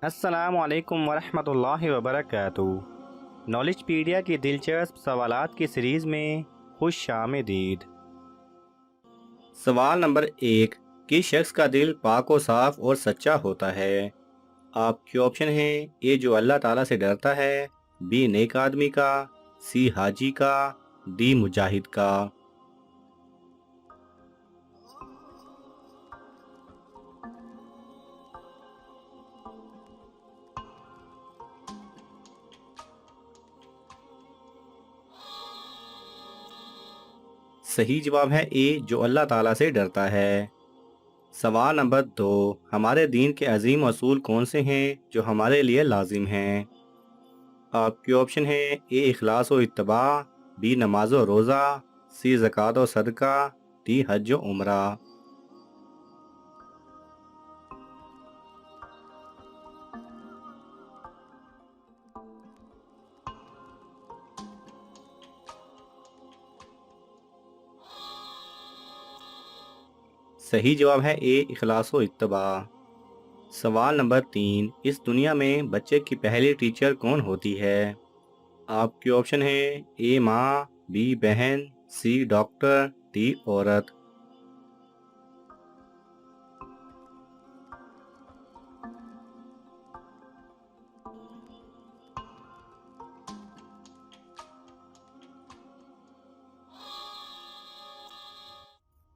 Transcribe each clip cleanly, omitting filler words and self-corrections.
السلام علیکم ورحمۃ اللہ وبرکاتہ۔ نالج پیڈیا کی دلچسپ سوالات کی سیریز میں خوش آمدید۔ سوال نمبر 1، کس شخص کا دل پاک و صاف اور سچا ہوتا ہے؟ آپ کے آپشن ہیں: اے جو اللہ تعالیٰ سے ڈرتا ہے، بی نیک آدمی کا، سی حاجی کا، ڈی مجاہد کا۔ صحیح جواب ہے اے جو اللہ تعالیٰ سے ڈرتا ہے۔ سوال نمبر 2، ہمارے دین کے عظیم اصول کون سے ہیں جو ہمارے لیے لازم ہیں؟ آپ کے آپشن ہیں: اے اخلاص و اتباع، بی نماز و روزہ، سی زکوٰۃ و صدقہ، ڈی حج و عمرہ۔ صحیح جواب ہے اے اخلاص و اتباع۔ سوال نمبر 3، اس دنیا میں بچے کی پہلی ٹیچر کون ہوتی ہے؟ آپ کے آپشن ہیں: اے ماں، بی بہن، سی ڈاکٹر، ڈی عورت۔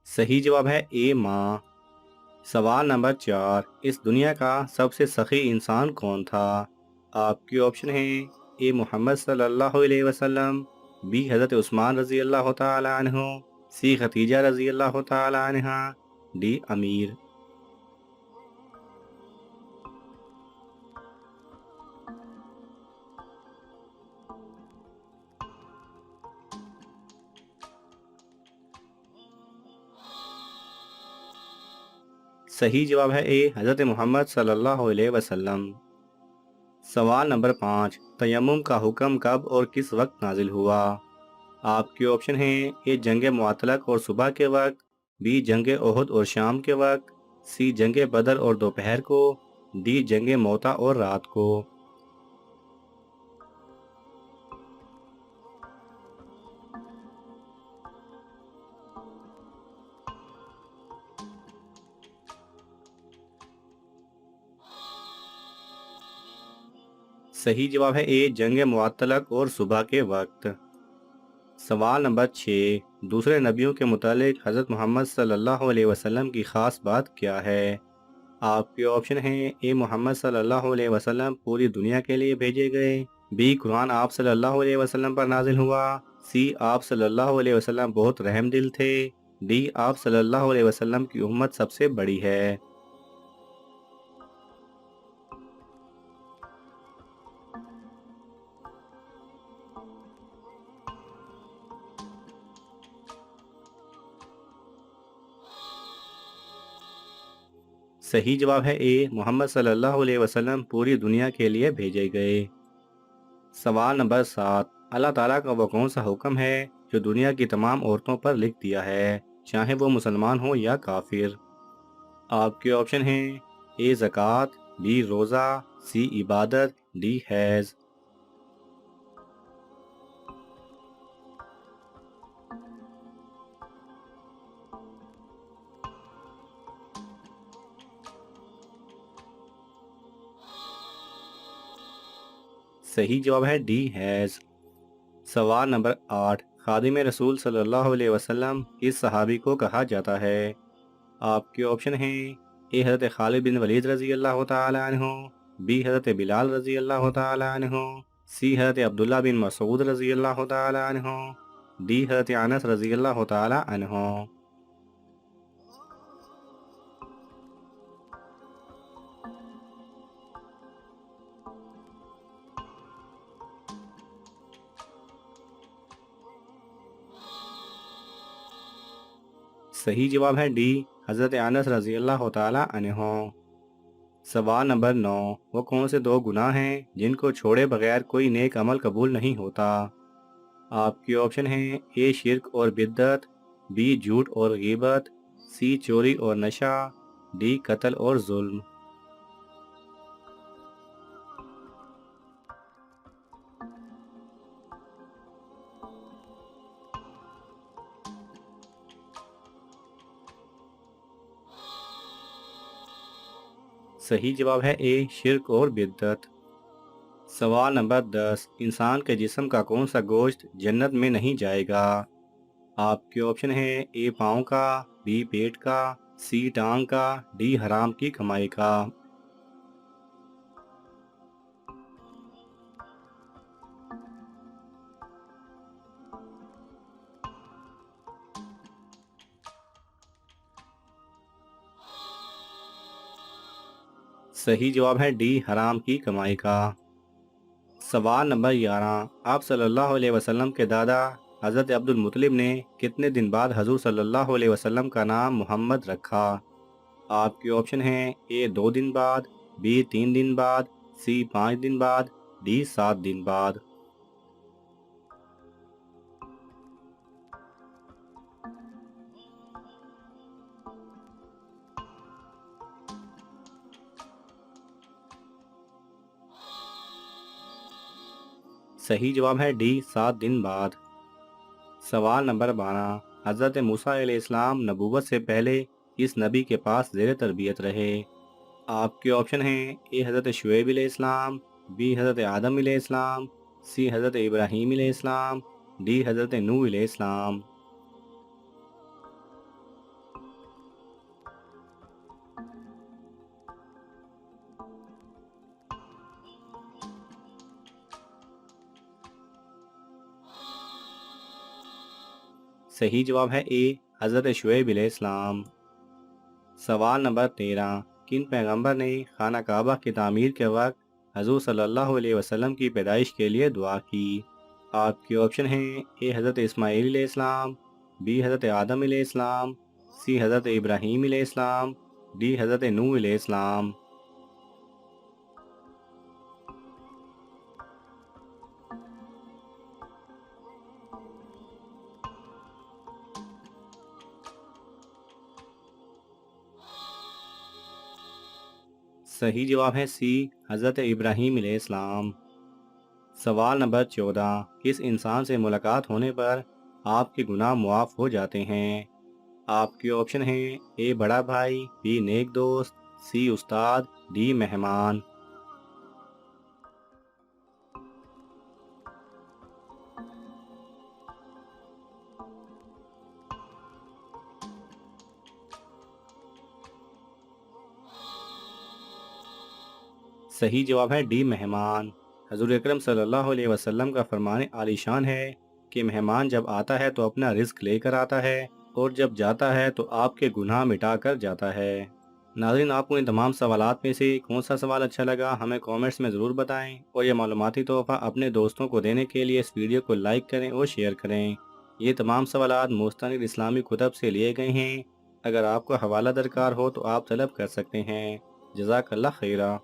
صحیح جواب ہے اے ماں۔ سوال نمبر 4، اس دنیا کا سب سے سخی انسان کون تھا؟ آپ کے آپشن ہیں: اے محمد صلی اللہ علیہ وسلم، بی حضرت عثمان رضی اللہ تعالی عنہ، سی خدیجہ رضی اللہ تعالی عنہ، ڈی امیر۔ صحیح جواب ہے اے حضرت محمد صلی اللہ علیہ وسلم۔ سوال نمبر 5، تیمم کا حکم کب اور کس وقت نازل ہوا؟ آپ کے آپشن ہیں: اے جنگ معطلق اور صبح کے وقت، بی جنگ احد اور شام کے وقت، سی جنگ بدر اور دوپہر کو، ڈی جنگ موتا اور رات کو۔ صحیح جواب ہے اے جنگ معطلق اور صبح کے وقت۔ سوال نمبر 6، دوسرے نبیوں کے متعلق حضرت محمد صلی اللہ علیہ وسلم کی خاص بات کیا ہے؟ آپ کے آپشن ہیں: اے محمد صلی اللہ علیہ وسلم پوری دنیا کے لیے بھیجے گئے، بی قرآن آپ صلی اللہ علیہ وسلم پر نازل ہوا، سی آپ صلی اللہ علیہ وسلم بہت رحم دل تھے، ڈی آپ صلی اللہ علیہ وسلم کی امت سب سے بڑی ہے۔ صحیح جواب ہے اے محمد صلی اللہ علیہ وسلم پوری دنیا کے لیے بھیجے گئے۔ سوال نمبر 7، اللہ تعالیٰ کا وہ کون سا حکم ہے جو دنیا کی تمام عورتوں پر لکھ دیا ہے، چاہے وہ مسلمان ہو یا کافر؟ آپ کے آپشن ہیں: اے زکوٰۃ، بی روزہ، سی عبادت، ڈی حیض۔ صحیح جواب ہے ڈی حیض۔ سوال نمبر 8، خادم رسول صلی اللہ علیہ وسلم کس صحابی کو کہا جاتا ہے؟ آپ کے آپشن ہیں: اے حضرت خالد بن ولید رضی اللہ تعالی عنہ، بی حضرت بلال رضی اللہ تعالی عنہ، سی حضرت عبداللہ بن مسعود رضی اللہ تعالی عنہ، ڈی حضرت انس رضی اللہ تعالی عنہ۔ صحیح جواب ہے ڈی حضرت انس رضی اللہ تعالی عنہ۔ سوال نمبر 9، وہ کون سے دو گناہ ہیں جن کو چھوڑے بغیر کوئی نیک عمل قبول نہیں ہوتا؟ آپ کے آپشن ہیں: اے شرک اور بدعت، بی جھوٹ اور غیبت، سی چوری اور نشہ، ڈی قتل اور ظلم۔ صحیح جواب ہے اے شرک اور بدعت۔ سوال نمبر 10، انسان کے جسم کا کون سا گوشت جنت میں نہیں جائے گا؟ آپ کے آپشن ہیں اے پاؤں کا، بی پیٹ کا، سی ٹانگ کا، ڈی حرام کی کمائی کا۔ صحیح جواب ہے ڈی حرام کی کمائی کا۔ سوال نمبر 11، آپ صلی اللہ علیہ وسلم کے دادا حضرت عبد المطلب نے کتنے دن بعد حضور صلی اللہ علیہ وسلم کا نام محمد رکھا؟ آپ کے آپشن ہیں اے 2 دن بعد، بی 3 دن بعد، سی 5 دن بعد، ڈی 7 دن بعد۔ صحیح جواب ہے ڈی 7 دن بعد۔ سوال نمبر 12، حضرت موسیٰ علیہ السلام نبوت سے پہلے کس نبی کے پاس زیر تربیت رہے؟ آپ کے آپشن ہیں اے حضرت شعیب علیہ السلام، بی حضرت آدم علیہ السلام، سی حضرت ابراہیم علیہ السلام، ڈی حضرت نوح علیہ السلام۔ صحیح جواب ہے اے حضرت شعیب علیہ السلام۔ سوال نمبر 13، کن پیغمبر نے خانہ کعبہ کی تعمیر کے وقت حضور صلی اللہ علیہ وسلم کی پیدائش کے لیے دعا کی؟ آپ کے آپشن ہیں اے حضرت اسماعیل علیہ السلام، بی حضرت آدم علیہ السلام، سی حضرت ابراہیم علیہ السلام، ڈی حضرت نوح علیہ السلام۔ صحیح جواب ہے سی حضرت ابراہیم علیہ السلام۔ سوال نمبر 14، کس انسان سے ملاقات ہونے پر آپ کے گناہ معاف ہو جاتے ہیں؟ آپ کے آپشن ہیں اے بڑا بھائی، بی نیک دوست، سی استاد، ڈی مہمان۔ صحیح جواب ہے ڈی مہمان۔ حضور اکرم صلی اللہ علیہ وسلم کا فرمان عالی شان ہے کہ مہمان جب آتا ہے تو اپنا رزق لے کر آتا ہے، اور جب جاتا ہے تو آپ کے گناہ مٹا کر جاتا ہے۔ ناظرین، آپ کو ان تمام سوالات میں سے کون سا سوال اچھا لگا ہمیں کامنٹس میں ضرور بتائیں، اور یہ معلوماتی تحفہ اپنے دوستوں کو دینے کے لیے اس ویڈیو کو لائک کریں اور شیئر کریں۔ یہ تمام سوالات مستند اسلامی کتب سے لیے گئے ہیں۔ اگر آپ کو حوالہ درکار ہو تو آپ طلب کر سکتے ہیں۔ جزاک اللہ خیرہ۔